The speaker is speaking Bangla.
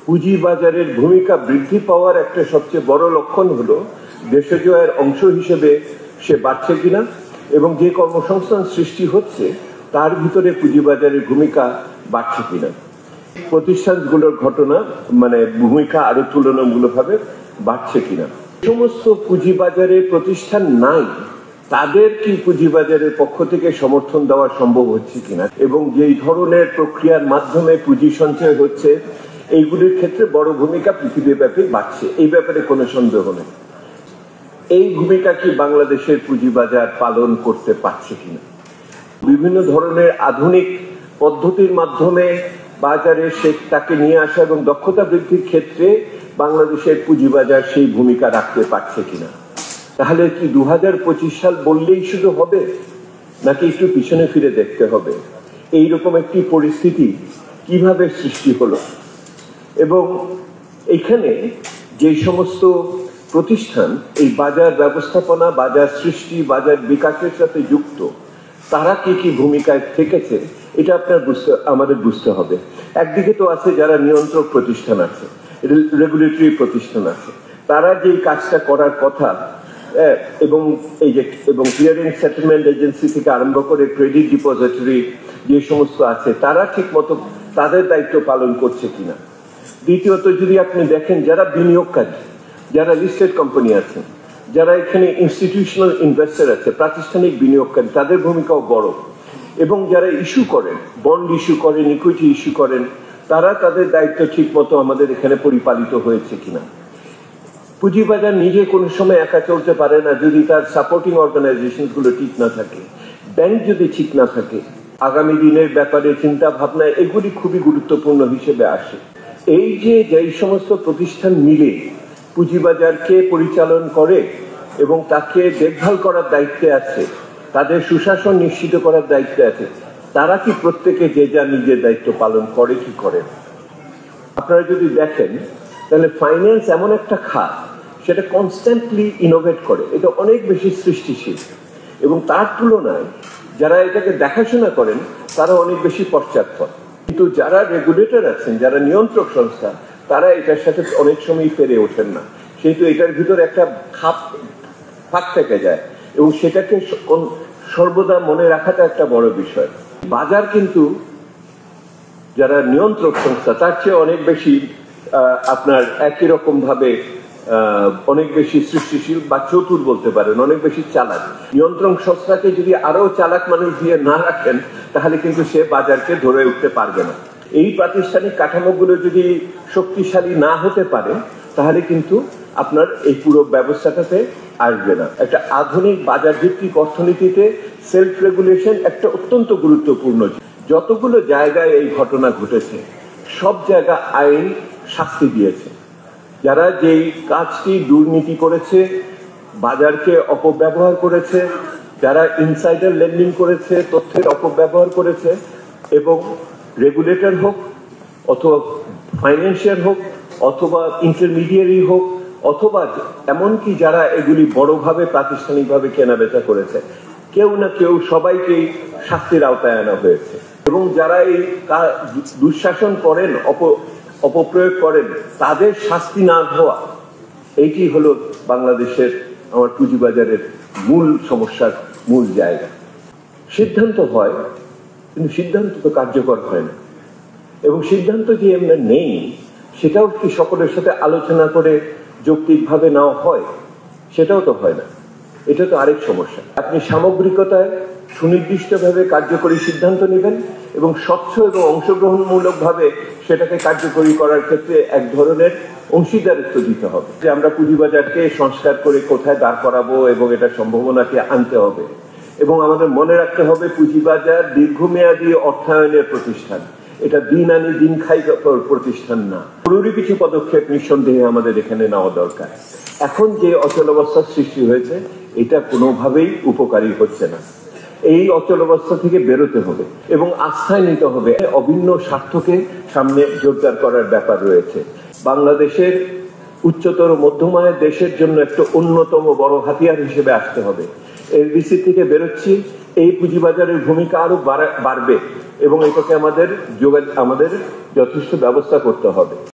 পুঁজিবাজারের ভূমিকা বৃদ্ধি পাওয়ার একটা সবচেয়ে বড় লক্ষণ হলো দেশজ আয়ের অংশ হিসেবে সে বাড়ছে কিনা, এবং যে কর্মসংস্থান সৃষ্টি হচ্ছে তার ভিতরে পুঁজিবাজারের ভূমিকা বাড়ছে কিনা। প্রতিষ্ঠানগুলোর ঘটনা ভূমিকা আরো তুলনামূলকভাবে বাড়ছে কিনা। সমস্ত পুঁজিবাজারে প্রতিষ্ঠান নাই, তাদের কি পুঁজিবাজারের পক্ষ থেকে সমর্থন দেওয়া সম্ভব হচ্ছে কিনা, এবং যেই ধরনের প্রক্রিয়ার মাধ্যমে পুঁজি সঞ্চয় হচ্ছে এইগুলির ক্ষেত্রে বড় ভূমিকা পৃথিবীব্যাপী বাড়ছে, এই ব্যাপারে কোনো সন্দেহ নেই। এই ভূমিকা কি বাংলাদেশের পুঁজিবাজার পালন করতে পারছে কিনা। বিভিন্ন ধরনের আধুনিক পদ্ধতির মাধ্যমে বাজারে তাকে নিয়ে আসা এবং দক্ষতা বৃদ্ধির ক্ষেত্রে বাংলাদেশের পুঁজিবাজার সেই ভূমিকা রাখতে পারছে কিনা। তাহলে কি 2025 সাল বললেই শুধু হবে, নাকি একটু পিছনে ফিরে দেখতে হবে এইরকম একটি পরিস্থিতি কিভাবে সৃষ্টি হলো, এবং এখানে যে সমস্ত প্রতিষ্ঠান এই বাজার ব্যবস্থাপনা, বাজার সৃষ্টি, বাজার বিকাশের সাথে যুক্ত, তারা কি কি ভূমিকায় থেকেছে এটা আমাদের বুঝতে হবে। একদিকে তো আছে যারা নিয়ন্ত্রক প্রতিষ্ঠান আছে, রেগুলেটরি প্রতিষ্ঠান আছে, তারা যেই কাজটা করার কথা, এবং ক্লিয়ারিং সেটেলমেন্ট এজেন্সি থেকে আরম্ভ করে ক্রেডিট ডিপোজিটরি যে সমস্ত আছে, তারা ঠিক মতো তাদের দায়িত্ব পালন করছে কিনা। দ্বিতীয়ত যদি আপনি দেখেন যারা বিনিয়োগকারী, যারা লিস্টেড কোম্পানি আছে, যারা এখানে ইনস্টিটিউশনাল ইনভেস্টর আছে, প্রাতিষ্ঠানিক বিনিয়োগকারী, তাদের ভূমিকাও বড়। এবং যারা ইস্যু করেন, বন্ড ইস্যু করেন, ইকুইটি ইস্যু করেন, তারা তাদের দায়িত্ব ঠিক মতো আমাদের এখানে পরিপালিত হয়েছে কিনা। পুঁজিবাজার নিজে কোনো সময় একা চলতে পারে না যদি তার সাপোর্টিং অর্গানাইজেশন গুলো ঠিক না থাকে, ব্যাংক যদি ঠিক না থাকে, আগামী দিনের ব্যাপারে চিন্তা ভাবনা এগুলি খুবই গুরুত্বপূর্ণ হিসেবে আসে। এই যেই সমস্ত প্রতিষ্ঠান মিলে পুঁজিবাজারকে পরিচালন করে এবং তাকে দেখভাল করার দায়িত্বে আছে, তাদের সুশাসন নিশ্চিত করার দায়িত্বে আছে, তারা কি প্রত্যেকে যে যা নিজের দায়িত্ব পালন করে কি করে। আপনারা যদি দেখেন তাহলে ফাইন্যান্স এমন একটা খাত, সেটা কনস্ট্যান্টলি ইনোভেট করে, এটা অনেক বেশি সৃষ্টিশীল, এবং তার তুলনায় যারা এটাকে দেখাশোনা করেন তারা অনেক বেশি পশ্চাৎপদ। কিন্তু যারা রেগুলেটর আছেন, যারা নিয়ন্ত্রক সংস্থা, তারা এটার সাথে অনেক সময় পেরে ওঠেন না, সেহেতু এটার ভিতরে একটা ফাঁক থেকে যায়, এবং সেটাকে সর্বদা মনে রাখাটা একটা বড় বিষয়। বাজার কিন্তু যারা নিয়ন্ত্রক সংস্থা তার চেয়ে অনেক বেশি আপনার একই রকম ভাবে অনেক বেশি সৃষ্টিশীল বা চতুর বলতে পারেন, অনেক বেশি চালাক। নিয়ন্ত্রণ সংস্থাকে যদি আরো চালাক মানুষ দিয়ে না রাখেন তাহলে কিন্তু সে বাজারকে ধরে উঠতে পারবে না। এই প্রাতিষ্ঠানিক কাঠামোগুলো যদি শক্তিশালী না হতে পারে তাহলে কিন্তু আপনার এই পুরো ব্যবস্থাটাতে আসবে না। একটা আধুনিক বাজার ভিত্তিক অর্থনীতিতে সেলফ রেগুলেশন একটা অত্যন্ত গুরুত্বপূর্ণ। যতগুলো জায়গায় এই ঘটনা ঘটেছে সব জায়গা আইন শাস্তি দিয়েছে। যারা যেই কাজটি দুর্নীতি করেছে, বাজারকে অপব্যবহার করেছে, যারা ইনসাইডার লেন্ডিং করেছে, তথ্যের অপব্যবহার করেছে, এবং রেগুলেটর হোক অথবা ফাইন্যান্সিয়াল হোক অথবা ইন্টারমিডিয়ারি হোক অথবা এমনকি যারা এগুলি বড়ভাবে প্রাতিষ্ঠানিকভাবে কেনাবেচা করেছে, কেউ না কেউ সবাইকেই শাস্তির আওতায় আনা হয়েছে। এবং যারা এই দুঃশাসন করেন, অপপ্রয়োগ করেন, তাদের শাস্তি না হওয়া, এইটি হলো বাংলাদেশের আমার পুঁজিবাজারের মূল সমস্যার মূল জায়গা। সিদ্ধান্ত হয় কিন্তু সিদ্ধান্ত তো কার্যকর হয় না, এবং সিদ্ধান্ত যে আমরা নেই সেটাও কি সকলের সাথে আলোচনা করে যৌক্তিকভাবে নেওয়া হয়, সেটাও তো হয় না। এটা তো আরেক সমস্যা। আপনি সামগ্রিকতায় সুনির্দিষ্টভাবে কার্যকরী সিদ্ধান্ত নেবেন এবং স্বচ্ছ এবং অংশগ্রহণমূলক ভাবে সেটাকে কার্যকরী করার ক্ষেত্রে এক ধরনের অংশীদারিত্ব দিতে হবে, যে আমরা পুঁজিবাজারকে সংস্কার করে কোথায় দাঁড় করাবো এবং এটা সম্ভাবনাকে আনতে হবে। এবং আমাদের মনে রাখতে হবে পুঁজিবাজার দীর্ঘমেয়াদী অর্থায়নের প্রতিষ্ঠান, এটা দিন আনি দিন খাই প্রতিষ্ঠান না। জরুরি কিছু পদক্ষেপ নিঃসন্দেহে আমাদের এখানে নেওয়া দরকার। এখন যে অচলাবস্থার সৃষ্টি হয়েছে এটা কোনোভাবেই উপকারী হচ্ছে না। এই অচলাবস্থা থেকে বেরোতে হবে এবং আস্থায় নিতে হবে। অভিন্ন স্বার্থকে সামনে জোরদার করার ব্যাপার রয়েছে। বাংলাদেশের উচ্চতর মধ্যম আয়ের দেশের জন্য একটা অন্যতম বড় হাতিয়ার হিসেবে আসতে হবে। এলডিসি থেকে বেরোচ্ছি, এই পুঁজিবাজারের ভূমিকা আরো বাড়বে এবং এটাকে আমাদের যথেষ্ট ব্যবস্থা করতে হবে।